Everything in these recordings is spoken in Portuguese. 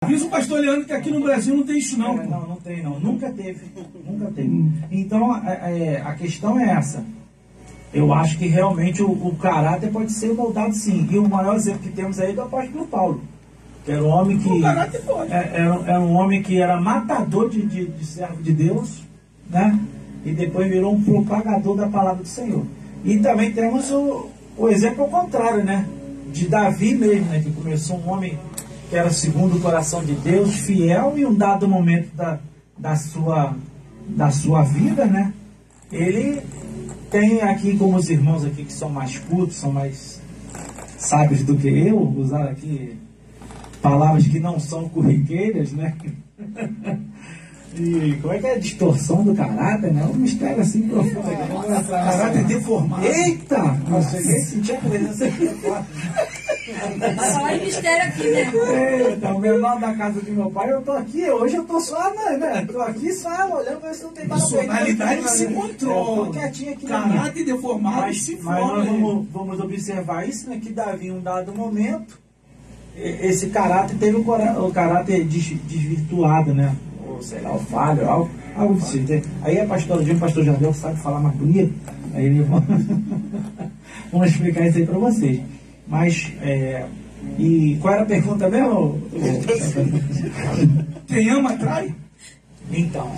Avisa o pastor Leandro que aqui no Brasil não tem isso não. Não tem não. Nunca teve. Nunca teve. Então, a questão é essa. Eu acho que realmente o caráter pode ser moldado sim. E o maior exemplo que temos aí é do apóstolo Paulo. Que era um homem que... O caráter pode. Era um homem que era matador de servo de Deus, né? E depois virou um propagador da palavra do Senhor. E também temos o exemplo ao contrário, né? De Davi mesmo, né? Que começou um homem que era segundo o coração de Deus, fiel, e um dado momento da sua vida, né? Ele tem aqui, como os irmãos aqui que são mais cultos, são mais sábios do que eu, usar aqui palavras que não são corriqueiras, né? E como é que é a distorção do caráter, né? Um mistério assim profundo aqui. Caráter deformado. Eita! Eu cheguei a sentir a presença aqui. Vai falar em mistério aqui, né? Eita, o menor da casa de meu pai, eu tô aqui, hoje eu tô só, né? Tô aqui só olhando pra ver se não tem mais personalidade se controla. Tô quietinho aqui. Caráter deformado se forma. Mas nós vamos observar isso, né? Que Davi, em um dado momento, esse caráter teve o caráter desvirtuado, né? Ou sei lá, o falho, algo assim. Aí a pastora Dilma, o pastor Jardel sabe falar mais bonito, aí ele vamos explicar isso aí para vocês. Mas, e qual era a pergunta mesmo? Quem ama trai? Então,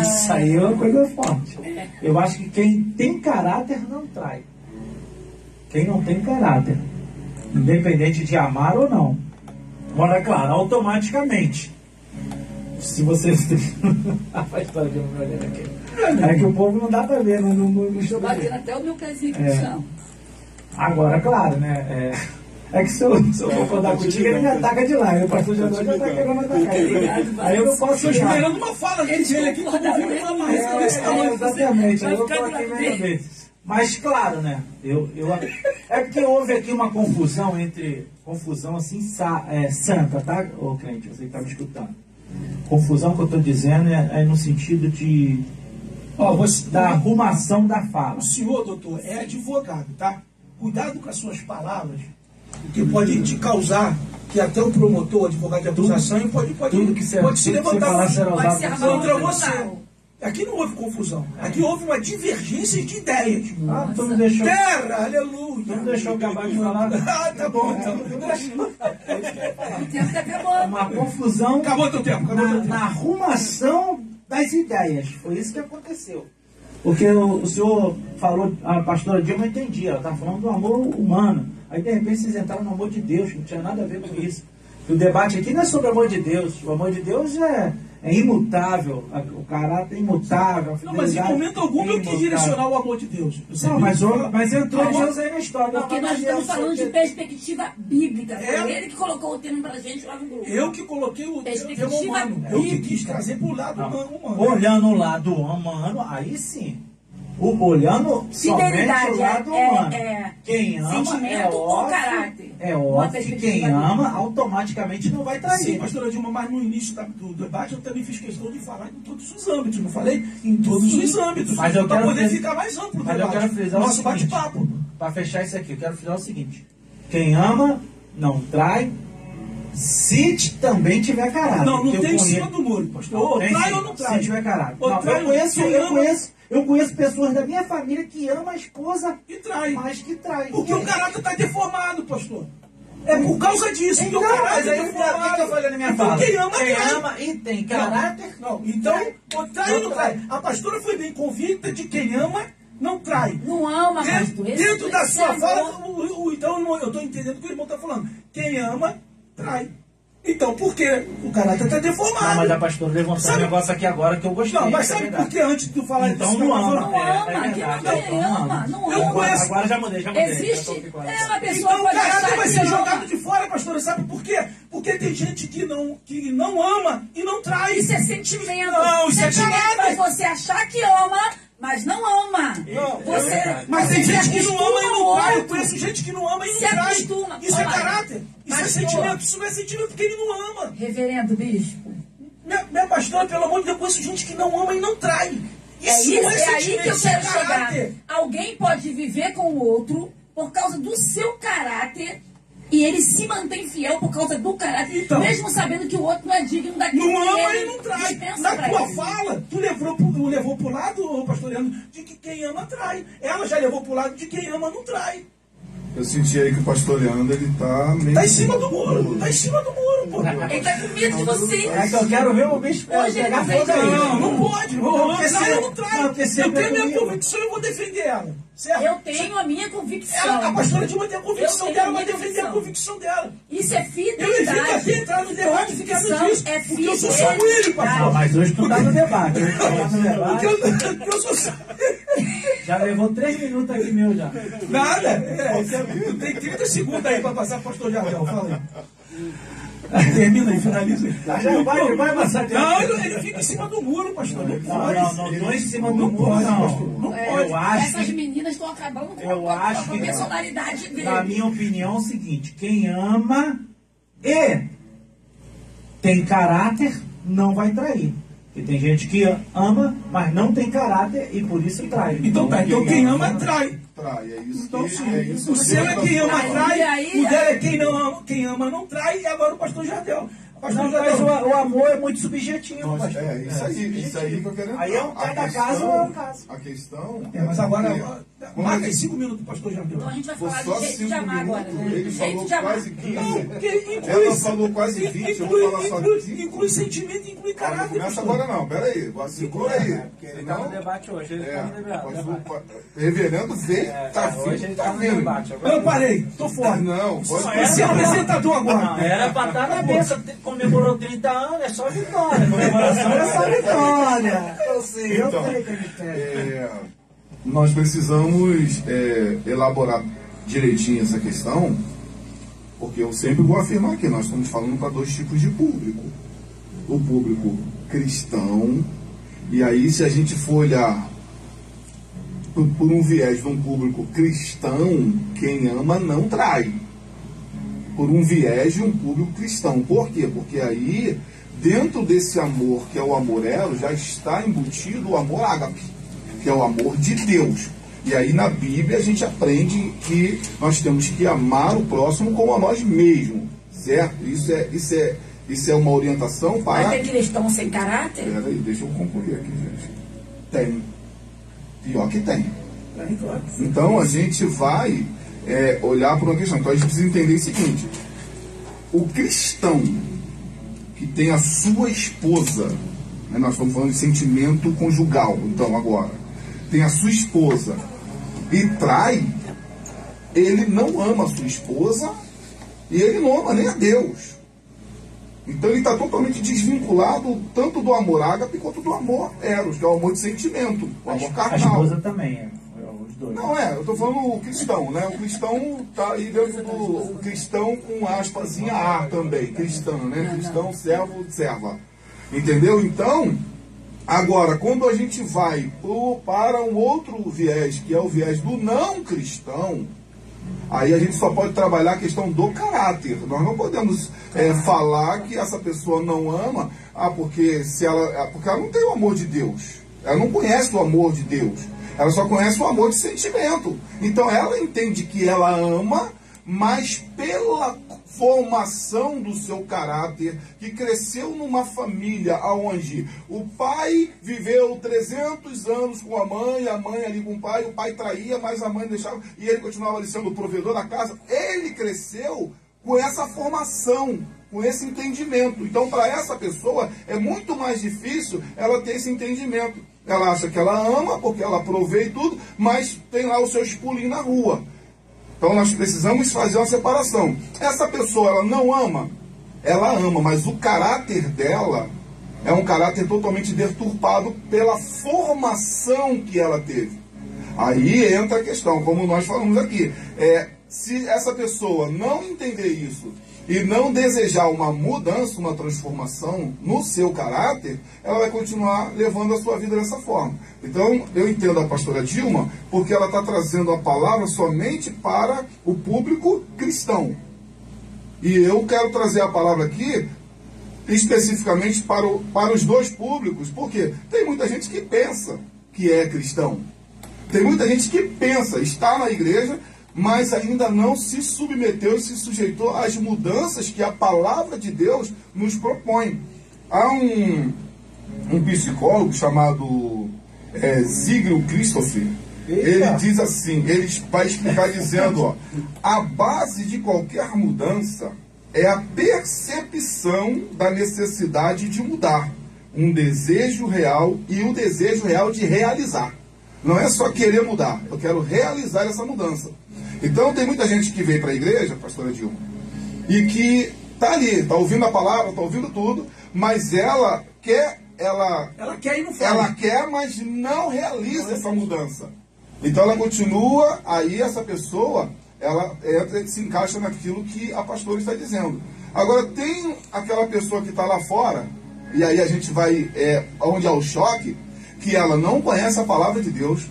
isso aí é uma coisa forte. Eu acho que quem tem caráter não trai. Quem não tem caráter, independente de amar ou não. Agora, claro, automaticamente. Se você... a história de uma olhando aqui. É que o povo não dá para ver. Estou batendo até o meu pezinho no chão. Agora, claro, né? É que se eu for contar contigo, ele me ataca de lá. O pastor já está querendo atacar. Aí eu não posso... Estou esperando uma fala dele aqui, como viu uma mais. Exatamente. Aí eu estou aqui vendo ver. Mas, claro, né? É porque houve aqui uma confusão entre... Confusão, assim, santa, tá, ô crente? Você que está me escutando. Confusão que eu estou dizendo é no sentido de... da arrumação da fala. O senhor, doutor, é advogado, tá? Cuidado com as suas palavras, porque pode te causar que até o promotor, o advogado de acusação, pode se levantar contra você. Aqui não houve confusão. Aqui houve uma divergência de ideias. Tu me deixou... Terra, aleluia. Tu me deixou acabar de falar. Tá bom, então. Uma confusão... Acabou teu tempo. Na arrumação das ideias. Foi isso que aconteceu. Porque o senhor falou, a pastora Dilma, eu entendi, ela estava falando do amor humano. Aí de repente vocês entraram no amor de Deus, que não tinha nada a ver com isso. O debate aqui não é sobre o amor de Deus. O amor de Deus é imutável, o caráter é imutável. Não, mas em momento algum eu quis direcionar o amor de Deus. Não, mas entrou Deus aí na história. Porque nós estamos falando de perspectiva bíblica. Foi ele que colocou o termo pra gente lá no grupo. Eu que coloquei o termo humano. Eu que quis trazer pro lado humano. Olhando o lado humano, aí sim. Olhando somente o lado humano. Quem ama sentimento ou caráter. É óbvio que quem ama automaticamente não vai trair. Sim, pastora Dilma, mas no início do debate eu também fiz questão de falar em todos os âmbitos. Não falei em todos os âmbitos. Mas eu para quero poder ficar mais amplo o debate. Eu quero frisar nosso bate-papo. Para fechar isso aqui, eu quero frisar o seguinte: quem ama não trai, se também tiver caráter. Não tem em cima do muro, pastor. Ou trai ou não trai. Se tiver caráter. Não, eu conheço pessoas da minha família que amam a esposa e trai. Mas que trai. Porque o caráter está deformado, pastor. É por causa disso. Então, o caráter mas aí o que eu falei na minha fala? Quem ama, quem trai. ama e tem caráter. Não. Então, trai ou não trai? A pastora foi bem convicta de quem ama não trai. Não ama, pastor. Dentro da sua fala, então eu estou entendendo o que o irmão está falando. Quem ama, trai. Então, por quê? O caráter está deformado. Não, mas a pastora levantou um negócio aqui agora que eu gostei. Não, mas sabe por que antes de tu falar então, isso? Então não ama. Não ama. Agora já mudei. Existe. Uma pessoa então o caráter vai ser jogado de fora, pastora. Sabe por quê? Porque tem gente que não ama e não trai. Isso é sentimento. Não, isso é caráter. Mas você achar que ama, mas não ama. Mas tem gente que não ama e não trai. Eu conheço gente que não ama e não trai. Isso é caráter. Isso é sentimento. Isso não é sentimento porque ele não ama. Reverendo bispo. Minha pastora, pelo amor de Deus, eu conheço gente que não ama e não trai. Isso é aí que eu quero chegar. Alguém pode viver com o outro por causa do seu caráter E ele se mantém fiel por causa do caráter, Então, mesmo sabendo que o outro não é digno daquilo não que ama ele e não trai. dispensa Na pra tua ele. fala, tu levou pro lado, pastor Leandro, de que quem ama trai. Ela já levou pro lado de quem ama não trai. Eu senti aí que o pastor Leandro, ele tá meio... Tá em cima do muro, tá em cima do muro, pô. Ele tá com medo de você. É que eu quero ver o bicho Hoje ele pegar não vem fogo aí. Não pode, não porque trai, se- eu não traio. não, porque Eu sempre tenho é minha comigo. convicção e eu vou defender ela. Certo? Eu tenho a minha convicção. A pastora Dilma tem a convicção Eu tenho dela, a vai minha defender a convicção dela. Isso é Eu evito aqui fidelidade. entrar no debate e ficar Convicção disso. é Porque eu sou fidelidade. sanguíneo, pastor. Mas hoje tu tá no debate. Hoje tu tá no debate. Porque eu sou sanguíneo. Já levou 3 minutos aqui meu já. Nada. Tem 30 segundos aí para passar pro pastor Jardel. Fala aí. Termina aí, finaliza aí. Já vai passar de Não, ele fica em cima do muro, pastor. Não pode. Não, tô em cima do Não muro, pode, não. pastor. Não É, pode. Eu acho essas que, meninas estão acabando com eu acho a que, personalidade dele. na minha opinião, é o seguinte: quem ama e tem caráter não vai trair. Porque tem gente que ama, mas não tem caráter e por isso trai. Então tá, então quem ama trai. Trai, é isso. Então, que- sim, é isso o seu é quem ama Aí, trai, aí, o dela é quem não ama, quem ama não trai, e agora o pastor Jardel. O pastor Não, mas Jardel. o amor é muito subjetivo, Nossa, pastor. isso aí que eu quero entrar. Aí é um A cada questão- caso é um caso. A questão... Mas agora, porque- marca aí 5 minutos, pastor Jardel. Então a gente vai Foi falar só do jeito de 5 amar agora. minutos, Né? ele Do jeito falou de amar. quase 15. Não, porque Ela falou quase 20, eu vou falar só 15. inclui sentimento, inclui Não caráter. começa pastor. agora não, pera aí, segura aí. Porque ele tá no debate hoje, ele tá no debate. Reverendo vê, tá Hoje vindo, ele tá tá no vindo. debate. Eu parei, tô fora. Não, pode Você é apresentador agora. Era pra estar na mesa, comemorou 30 anos, é só vitória. Comemoração é só vitória. Eu sei, eu Então, sei que a gente quer. nós precisamos elaborar direitinho essa questão, porque eu sempre vou afirmar que nós estamos falando para 2 tipos de público. O público cristão, e aí se a gente for olhar por um viés de um público cristão, quem ama não trai. Por um viés de um público cristão. Por quê? Porque aí, dentro desse amor, que é o amor elo, já está embutido o amor ágape, que é o amor de Deus. E aí na Bíblia a gente aprende que nós temos que amar o próximo como a nós mesmos, certo? Isso é uma orientação para... Vai ter cristão sem caráter? Peraí, deixa eu concluir aqui, gente. Tem. Pior que tem. Então a gente vai olhar para uma questão. Então a gente precisa entender o seguinte: o cristão que tem a sua esposa, né, nós estamos falando de sentimento conjugal, então agora, tem a sua esposa e trai, ele não ama a sua esposa e ele não ama nem a Deus. Então ele está totalmente desvinculado tanto do amor ágape quanto do amor eros, que é o amor de sentimento, o amor A carnal. esposa também é. Os dois. Não, eu estou falando o cristão, né? O cristão está aí dentro do o cristão com aspasinha A também, cristão, né? Cristão, servo, serva. Entendeu? Então, agora, quando a gente vai para um outro viés, que é o viés do não cristão, aí a gente só pode trabalhar a questão do caráter. Nós não podemos falar que essa pessoa não ama, porque ela não tem o amor de Deus. Ela não conhece o amor de Deus. Ela só conhece o amor de sentimento. Então ela entende que ela ama, mas pela formação do seu caráter, que cresceu numa família onde o pai viveu 300 anos com a mãe ali com o pai traía, mas a mãe deixava, e ele continuava ali sendo o provedor da casa. Ele cresceu com essa formação, com esse entendimento. Então, para essa pessoa, é muito mais difícil ela ter esse entendimento. Ela acha que ela ama, porque ela provê e tudo, mas tem lá os seus pulinhos na rua. Então, nós precisamos fazer uma separação. Essa pessoa, ela não ama? Ela ama, mas o caráter dela é um caráter totalmente deturpado pela formação que ela teve. Aí entra a questão, como nós falamos aqui. Se essa pessoa não entender isso e não desejar uma mudança, uma transformação no seu caráter, ela vai continuar levando a sua vida dessa forma. Então, eu entendo a pastora Dilma, porque ela está trazendo a palavra somente para o público cristão. E eu quero trazer a palavra aqui especificamente para os 2 públicos, porque tem muita gente que pensa que é cristão. Tem muita gente que pensa, está na igreja, mas ainda não se submeteu e se sujeitou às mudanças que a palavra de Deus nos propõe. Há um psicólogo chamado Zygmunt Christopher. Ele diz assim, ele vai explicar dizendo, ó, a base de qualquer mudança é a percepção da necessidade de mudar, um desejo real e o desejo real de realizar. Não é só querer mudar, eu quero realizar essa mudança. Então tem muita gente que vem para a igreja, pastora Dilma, e que está ali, está ouvindo a palavra, está ouvindo tudo, mas ela quer quer e não faz. Ela quer, mas não realiza essa mudança. Então ela continua, aí essa pessoa, ela se encaixa naquilo que a pastora está dizendo. Agora tem aquela pessoa que está lá fora, e aí a gente vai, onde há o choque, que ela não conhece a palavra de Deus,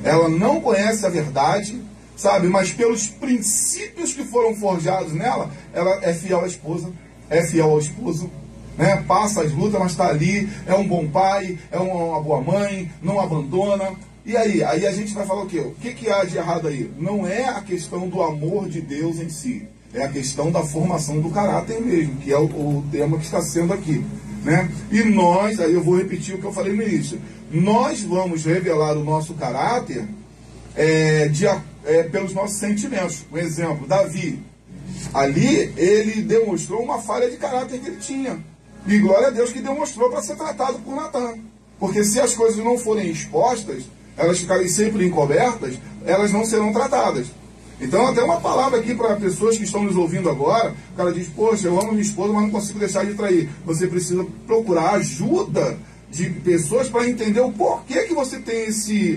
ela não conhece a verdade, sabe? Mas pelos princípios que foram forjados nela, ela é fiel à esposa, é fiel ao esposo, né? Passa as lutas, mas está ali, é um bom pai, é uma boa mãe, não abandona. E aí a gente vai falar o quê? O que há de errado aí? Não é a questão do amor de Deus em si, é a questão da formação do caráter mesmo, que é o tema que está sendo aqui, né? E nós, aí eu vou repetir o que eu falei no início, nós vamos revelar o nosso caráter pelos nossos sentimentos. Um exemplo, Davi, ali ele demonstrou uma falha de caráter que ele tinha, e glória a Deus que demonstrou para ser tratado por Natan, porque se as coisas não forem expostas, elas ficarem sempre encobertas, elas não serão tratadas. Então, até uma palavra aqui para pessoas que estão nos ouvindo agora, o cara diz, poxa, eu amo minha esposa, mas não consigo deixar de trair. Você precisa procurar ajuda de pessoas para entender o porquê que você tem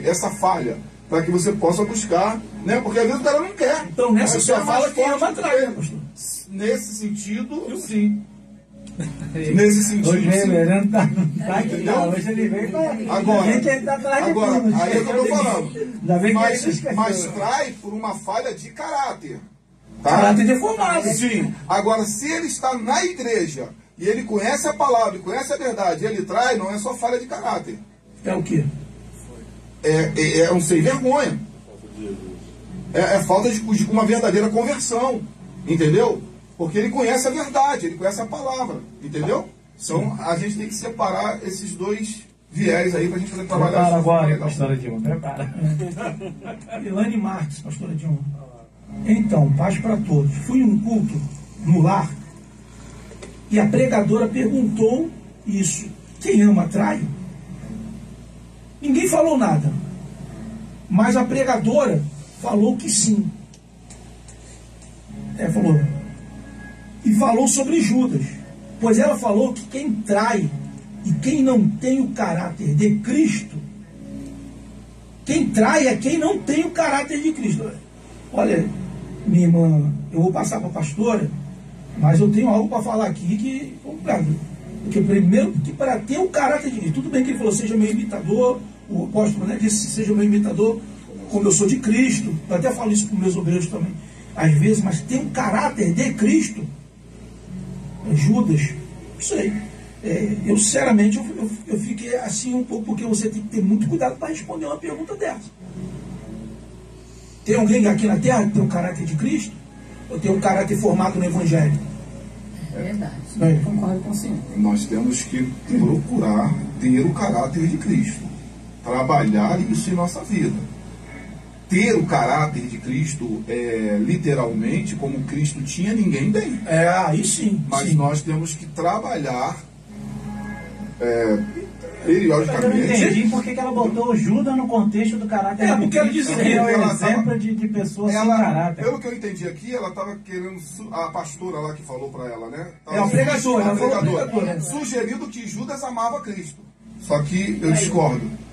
essa falha, para que você possa buscar, né? Porque às vezes o cara não quer. Então, nessa sua fala, quem ama trai, né, pastor? Nesse sentido, sim. Nesse sentido, hoje sim. Ele tá aqui, não, hoje ele veio para agora, ele tá atrás de agora, tudo, aí é que eu estou falando. Mas ele trai por uma falha de caráter. Tá? Caráter deformado. Sim. Agora, se ele está na igreja e ele conhece a palavra, e conhece a verdade, e ele trai, não é só falha de caráter. É o quê? É um sem vergonha. É falta de uma verdadeira conversão. Entendeu? Porque ele conhece a verdade, ele conhece a palavra, entendeu? Então a gente tem que separar esses dois viés aí para a gente poder trabalhar. Prepara agora, pastora Dilma, prepara. Ilane Marques, pastora Dilma. Então, paz para todos. Fui em um culto no lar e a pregadora perguntou isso. Quem ama trai? Ninguém falou nada. Mas a pregadora falou que sim. Falou. E falou sobre Judas, pois ela falou que quem trai e quem não tem o caráter de Cristo, quem trai é quem não tem o caráter de Cristo. Olha, minha irmã, eu vou passar para a pastora, mas eu tenho algo para falar aqui que é complicado. Porque primeiro, que para ter o caráter de Cristo, tudo bem que ele falou, seja meu imitador, o apóstolo, né, disse, seja meu imitador, como eu sou de Cristo. Eu até falo isso para os meus obreiros também, às vezes, mas ter um caráter de Cristo. Judas, não sei. Eu sinceramente eu fiquei assim um pouco, porque você tem que ter muito cuidado para responder uma pergunta dessa. Tem alguém aqui na Terra que tem o caráter de Cristo? Ou tem um caráter formado no Evangelho? É verdade. Concordo com o senhor. Nós temos que procurar ter o caráter de Cristo. Trabalhar isso em nossa vida. Ter o caráter de Cristo, literalmente, como Cristo tinha, ninguém tem. Aí sim. Mas sim. nós temos que trabalhar periodicamente. Eu não entendi por que ela botou Judas no contexto do caráter de porque ela Cristo, disse que é um ela exemplo de pessoas sem caráter. Pelo que eu entendi aqui, ela estava querendo, a pastora lá que falou para ela, né? A pregadora. Sugerindo que Judas amava Cristo. Só que eu discordo.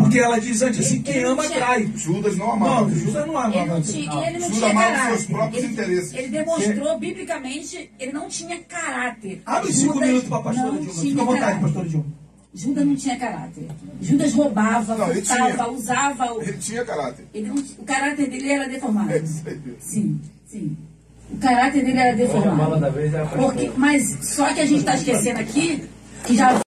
Porque ela diz antes assim, quem ama trai. Judas não amava. Não, Judas não amava. Ele não Judas tinha amava caráter. seus próprios interesses. Ele demonstrou biblicamente, ele não tinha caráter. Abre 5 minutos para a pastora Dilma. Fica à vontade, pastora Dilma. Judas não tinha caráter. Judas roubava, furtava, usava. Ele tinha caráter. O caráter dele era deformado. Sim. O caráter dele era deformado. Mas só que a gente está esquecendo aqui que já